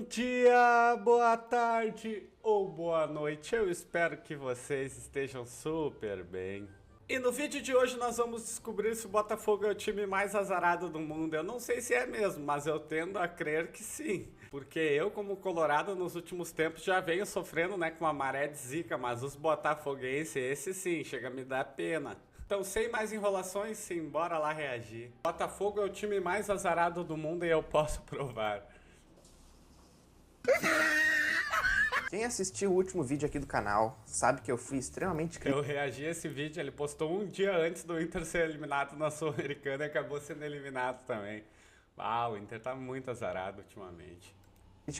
dia, boa tarde ou boa noite. Eu espero que vocês estejam super bem. E no vídeo de hoje nós vamos descobrir se o Botafogo é o time mais azarado do mundo. Eu não sei se é mesmo, mas eu tendo a crer que sim. Porque eu, como colorado, nos últimos tempos já venho sofrendo, com uma maré de zica, mas os botafoguenses, esse sim, chega a me dar pena. Então, sem mais enrolações, sim, bora lá reagir. Botafogo é o time mais azarado do mundo e eu posso provar. Quem assistiu o último vídeo aqui do canal sabe que eu fui extremamente crítico. Eu reagi a esse vídeo, ele postou um dia antes do Inter ser eliminado na Sul-Americana e acabou sendo eliminado também. O Inter tá muito azarado ultimamente.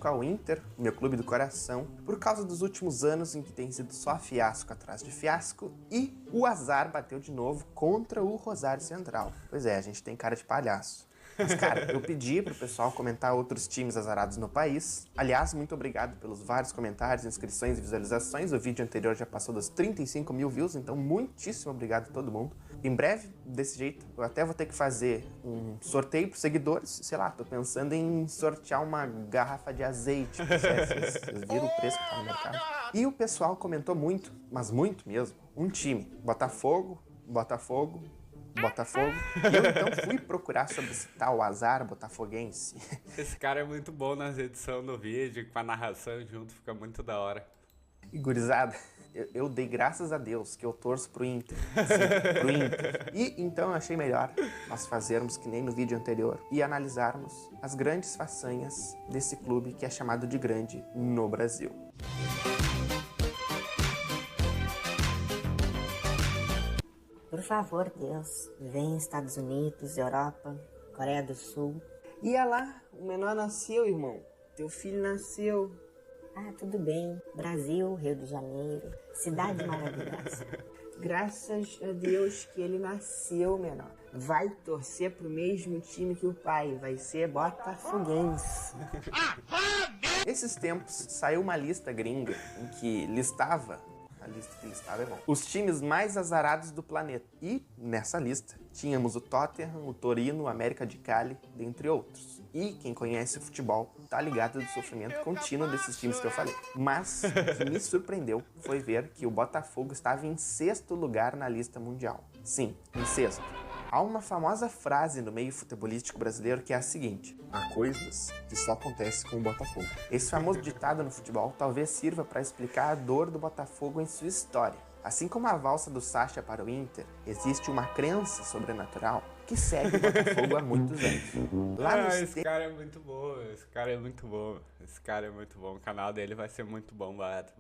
Ao Inter, meu clube do coração, por causa dos últimos anos em que tem sido só fiasco atrás de fiasco e o azar bateu de novo contra o Rosário Central. Pois é, a gente tem cara de palhaço. Mas, cara, eu pedi pro pessoal comentar outros times azarados no país. Aliás, muito obrigado pelos vários comentários, inscrições e visualizações. O vídeo anterior já passou das 35 mil views, então muitíssimo obrigado a todo mundo. Em breve, desse jeito, eu até vou ter que fazer um sorteio pros seguidores. Sei lá, tô pensando em sortear uma garrafa de azeite. Vocês viram o preço que tá no mercado. E o pessoal comentou muito, mas muito mesmo, um time. Botafogo. E eu então fui procurar sobre esse tal azar botafoguense. Esse cara é muito bom nas edições do vídeo, com a narração junto, fica muito da hora. E gurizada, eu dei graças a Deus que eu torço pro Inter. Sim, pro Inter. E então eu achei melhor nós fazermos que nem no vídeo anterior e analisarmos as grandes façanhas desse clube que é chamado de grande no Brasil. Por favor, Deus, vem Estados Unidos, Europa, Coreia do Sul. E lá, o menor nasceu, irmão. Teu filho nasceu. Ah, tudo bem. Brasil, Rio de Janeiro, cidade maravilhosa. Graças a Deus que ele nasceu, menor. Vai torcer pro mesmo time que o pai, vai ser botafoguense. Esses tempos saiu uma lista gringa em que listava... A lista que listava é bom. Os times mais azarados do planeta. E nessa lista tínhamos o Tottenham, o Torino, o América de Cali, dentre outros. E quem conhece o futebol tá ligado do sofrimento contínuo desses times que eu falei. Mas o que me surpreendeu foi ver que o Botafogo estava em 6º lugar na lista mundial. Sim, em 6º. Há uma famosa frase no meio futebolístico brasileiro que é a seguinte: há coisas que só acontecem com o Botafogo. Esse famoso ditado no futebol talvez sirva para explicar a dor do Botafogo em sua história. Assim como a valsa do Sacha para o Inter, existe uma crença sobrenatural que segue o Botafogo há muitos anos. Esse cara é muito bom, esse cara é muito bom, esse cara é muito bom. O canal dele vai ser muito bombado.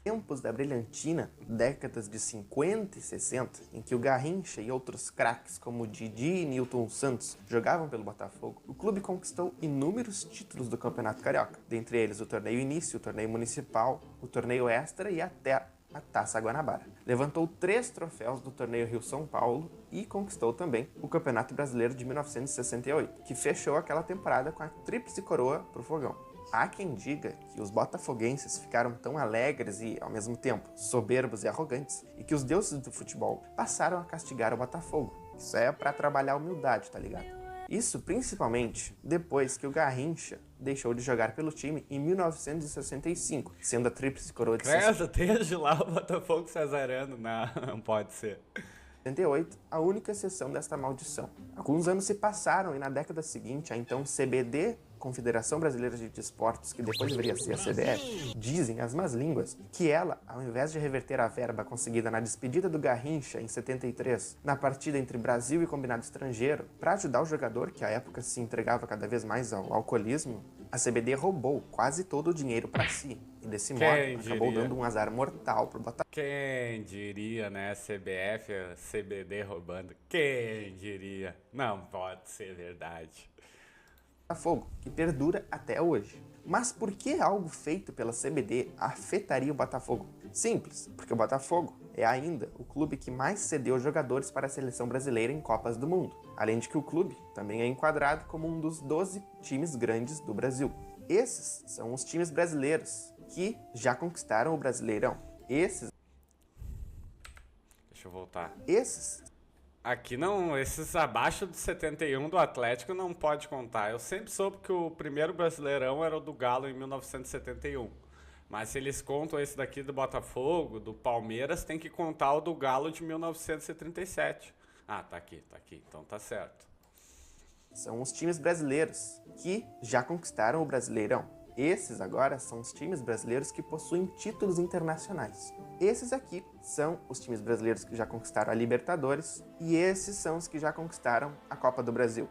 Tempos da brilhantina, décadas de 50 e 60, em que o Garrincha e outros craques como Didi e Nilton Santos jogavam pelo Botafogo, o clube conquistou inúmeros títulos do Campeonato Carioca, dentre eles o Torneio Início, o Torneio Municipal, o Torneio Extra e até a Taça Guanabara. Levantou 3 troféus do Torneio Rio-São Paulo e conquistou também o Campeonato Brasileiro de 1968, que fechou aquela temporada com a tríplice coroa pro Fogão. Há quem diga que os botafoguenses ficaram tão alegres e, ao mesmo tempo, soberbos e arrogantes, e que os deuses do futebol passaram a castigar o Botafogo. Isso é pra trabalhar a humildade, tá ligado? Isso principalmente depois que o Garrincha deixou de jogar pelo time em 1965, sendo a tríplice coroa de desde lá o Botafogo se azarando. Não pode ser. 68, a única exceção desta maldição. Alguns anos se passaram e na década seguinte, a então CBD, Confederação Brasileira de Desportos, que depois deveria ser a CBF, dizem as más línguas que ela, ao invés de reverter a verba conseguida na despedida do Garrincha em 73, na partida entre Brasil e combinado estrangeiro, para ajudar o jogador, que à época se entregava cada vez mais ao alcoolismo, a CBD roubou quase todo o dinheiro para si. E desse modo, acabou dando um azar mortal pro Botafogo. Quem diria, né? CBF, a CBD roubando. Quem diria? Não pode ser verdade. Botafogo, que perdura até hoje. Mas por que algo feito pela CBD afetaria o Botafogo? Simples, porque o Botafogo é ainda o clube que mais cedeu jogadores para a seleção brasileira em Copas do Mundo. Além de que o clube também é enquadrado como um dos 12 times grandes do Brasil. Esses são os times brasileiros que já conquistaram o Brasileirão. Deixa eu voltar. Aqui não, esses abaixo de 71 do Atlético não pode contar. Eu sempre soube que o primeiro Brasileirão era o do Galo em 1971. Mas se eles contam esse daqui do Botafogo, do Palmeiras, tem que contar o do Galo de 1937. Ah, tá aqui, então tá certo. São os times brasileiros que já conquistaram o Brasileirão. Esses agora são os times brasileiros que possuem títulos internacionais. Esses aqui são os times brasileiros que já conquistaram a Libertadores e esses são os que já conquistaram a Copa do Brasil.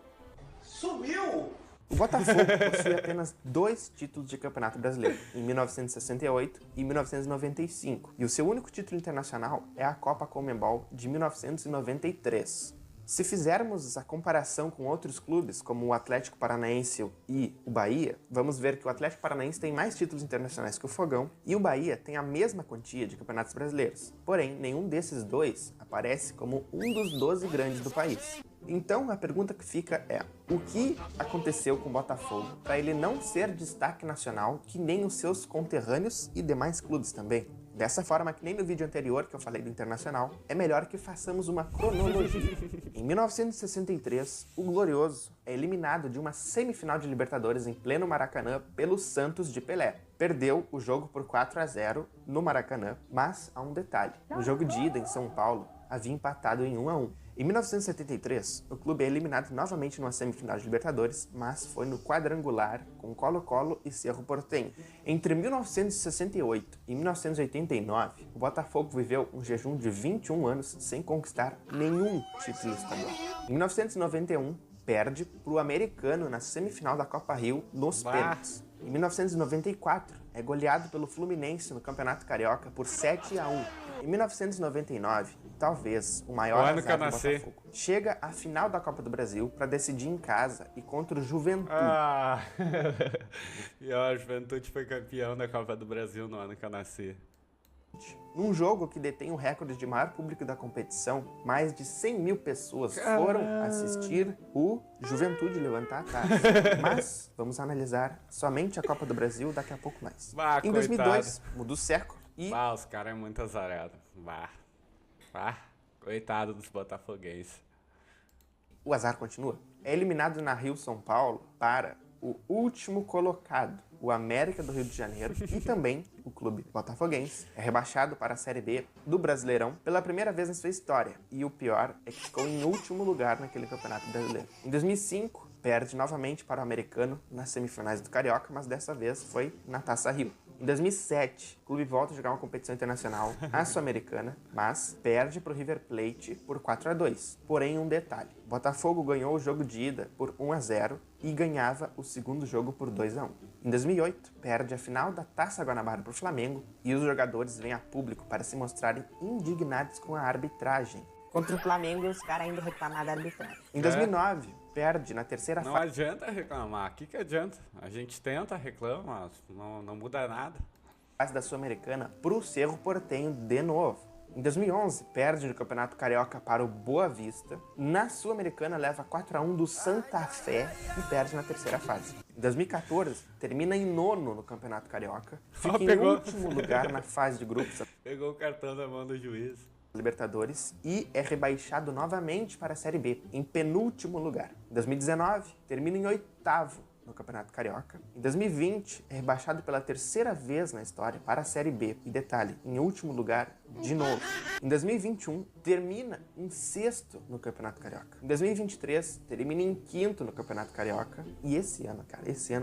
Sumiu! O Botafogo possui apenas 2 títulos de Campeonato Brasileiro, em 1968 e 1995. E o seu único título internacional é a Copa Conmebol de 1993. Se fizermos a comparação com outros clubes, como o Atlético Paranaense e o Bahia, vamos ver que o Atlético Paranaense tem mais títulos internacionais que o Fogão e o Bahia tem a mesma quantia de campeonatos brasileiros. Porém, nenhum desses dois aparece como um dos 12 grandes do país. Então, a pergunta que fica é: o que aconteceu com o Botafogo para ele não ser destaque nacional que nem os seus conterrâneos e demais clubes também? Dessa forma, que nem no vídeo anterior que eu falei do Internacional, é melhor que façamos uma cronologia. Em 1963, o Glorioso é eliminado de uma semifinal de Libertadores em pleno Maracanã pelo Santos de Pelé. Perdeu o jogo por 4-0 no Maracanã, mas há um detalhe. No jogo de ida em São Paulo, havia empatado em 1-1. Em 1973, o clube é eliminado novamente numa semifinal de Libertadores, mas foi no quadrangular com Colo-Colo e Cerro Porteño. Entre 1968 e 1989, o Botafogo viveu um jejum de 21 anos sem conquistar nenhum título estadual. Em 1991, perde para o Americano na semifinal da Copa Rio nos pênaltis. Em 1994, é goleado pelo Fluminense no Campeonato Carioca por 7-1. Em 1999, talvez o maior azar do Botafogo, chega à final da Copa do Brasil para decidir em casa e contra o Juventude. Ah, e a Juventude foi campeão da Copa do Brasil no ano que eu nasci. Num jogo que detém o recorde de maior público da competição, mais de 100 mil pessoas foram assistir o Juventude levantar a taça. Mas vamos analisar somente a Copa do Brasil daqui a pouco mais. Bah, em 2002, muda o século e... os caras é muito azarado. Coitado dos botafoguenses. O azar continua. É eliminado na Rio São Paulo para o último colocado, o América do Rio de Janeiro, e também o clube botafoguense é rebaixado para a Série B do Brasileirão pela primeira vez na sua história. E o pior é que ficou em último lugar naquele campeonato brasileiro. Em 2005, perde novamente para o Americano nas semifinais do Carioca, mas dessa vez foi na Taça Rio. Em 2007, o clube volta a jogar uma competição internacional, a Sul-Americana, mas perde para o River Plate por 4-2. Porém, um detalhe: o Botafogo ganhou o jogo de ida por 1-0 e ganhava o segundo jogo por 2-1. Em 2008, perde a final da Taça Guanabara para o Flamengo e os jogadores vêm a público para se mostrarem indignados com a arbitragem. Contra o Flamengo, os caras ainda reclamaram da arbitragem. Em 2009, perde na terceira Não fase. adianta reclamar. O que adianta? A gente tenta, reclama, não muda nada. Fase da Sul-Americana para o Cerro Porteño de novo. Em 2011, perde no Campeonato Carioca para o Boa Vista. Na Sul-Americana, leva 4-1 do Santa Fé e perde na terceira fase. Em 2014, termina em nono no Campeonato Carioca. Fica em último lugar na fase de grupos. Pegou o cartão da mão do juiz. Libertadores e é rebaixado novamente para a Série B, em penúltimo lugar. Em 2019, termina em oitavo no Campeonato Carioca. Em 2020, é rebaixado pela terceira vez na história para a Série B. E detalhe, em último lugar de novo. Em 2021, termina em sexto no Campeonato Carioca. Em 2023, termina em quinto no Campeonato Carioca. E esse ano,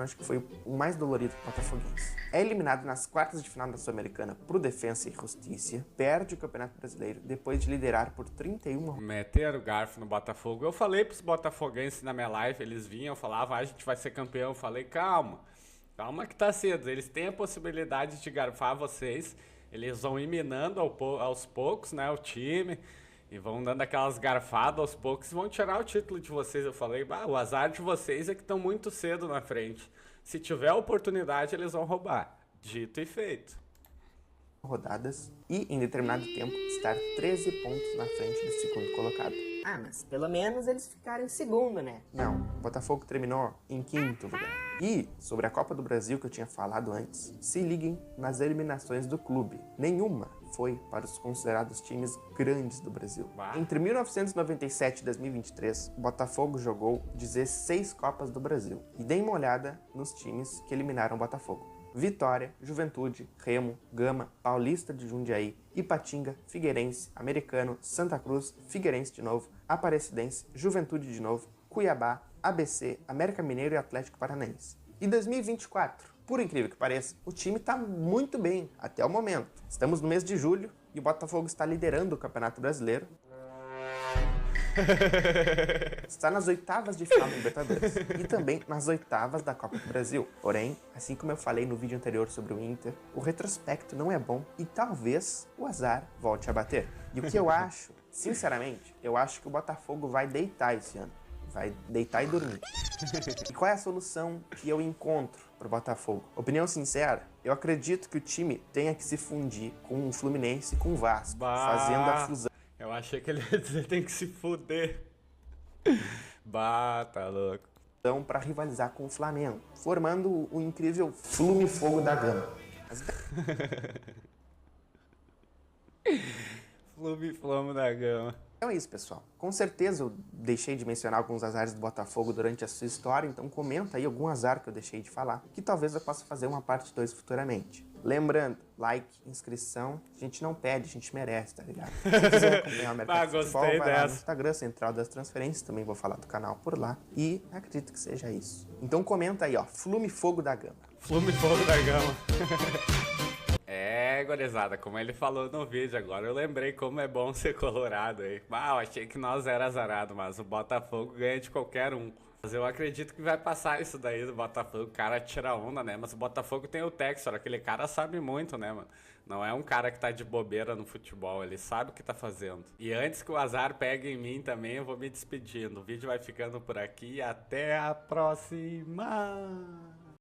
acho que foi o mais dolorido do Botafoguense. É eliminado nas quartas de final da Sul-Americana pro Defensa e Justiça. Perde o Campeonato Brasileiro depois de liderar por 31. Meteram o garfo no Botafogo. Eu falei pros botafoguenses na minha live, eles vinham, falavam, a gente vai ser campeão. Eu falei, calma que tá cedo. Eles têm a possibilidade de garfar vocês. Eles vão ir minando aos poucos, né, o time, e vão dando aquelas garfadas aos poucos e vão tirar o título de vocês. Eu falei, o azar de vocês é que estão muito cedo na frente. Se tiver oportunidade, eles vão roubar. Dito e feito. Rodadas e, em determinado tempo, estar 13 pontos na frente do segundo colocado. Ah, mas pelo menos eles ficaram em segundo, né? Não, o Botafogo terminou em quinto lugar. E, sobre a Copa do Brasil que eu tinha falado antes, se liguem nas eliminações do clube. Nenhuma foi para os considerados times grandes do Brasil. Bah. Entre 1997 e 2023, o Botafogo jogou 16 Copas do Brasil. E dei uma olhada nos times que eliminaram o Botafogo. Vitória, Juventude, Remo, Gama, Paulista de Jundiaí, Ipatinga, Figueirense, Americano, Santa Cruz, Figueirense de novo, Aparecidense, Juventude de novo, Cuiabá, ABC, América Mineiro e Atlético Paranaense. E 2024, por incrível que pareça, o time está muito bem até o momento. Estamos no mês de julho e o Botafogo está liderando o Campeonato Brasileiro. Está nas oitavas de final da Libertadores e também nas oitavas da Copa do Brasil. Porém, assim como eu falei no vídeo anterior sobre o Inter, o retrospecto não é bom e talvez o azar volte a bater. E o que eu acho, sinceramente, eu acho que o Botafogo vai deitar esse ano. Vai deitar e dormir. E qual é a solução que eu encontro para o Botafogo? Opinião sincera, eu acredito que o time tenha que se fundir com o Fluminense e com o Vasco, fazendo a fusão. Eu achei que ele ia dizer tem que se fuder. Bah, tá louco. Para rivalizar com o Flamengo, formando o incrível Flume Fogo da Gama. Flume da Gama. Então é isso, pessoal. Com certeza eu deixei de mencionar alguns azares do Botafogo durante a sua história, então comenta aí algum azar que eu deixei de falar, que talvez eu possa fazer uma parte 2 futuramente. Lembrando, like, inscrição, a gente não pede, a gente merece, tá ligado? Se quiser acompanhar o mercado de futebol, vai lá no Instagram, Central das Transferências, também vou falar do canal por lá, e acredito que seja isso. Então comenta aí, ó, Flume Fogo da Gama. Flume Fogo da Gama. É, gurizada, como ele falou no vídeo, agora eu lembrei como é bom ser colorado aí. Ah, eu achei que nós era azarado, mas o Botafogo ganha de qualquer um. Mas eu acredito que vai passar isso daí do Botafogo, o cara tira onda, né? Mas o Botafogo tem o Textor, aquele cara sabe muito, né, mano? Não é um cara que tá de bobeira no futebol, ele sabe o que tá fazendo. E antes que o azar pegue em mim também, eu vou me despedindo. O vídeo vai ficando por aqui, até a próxima!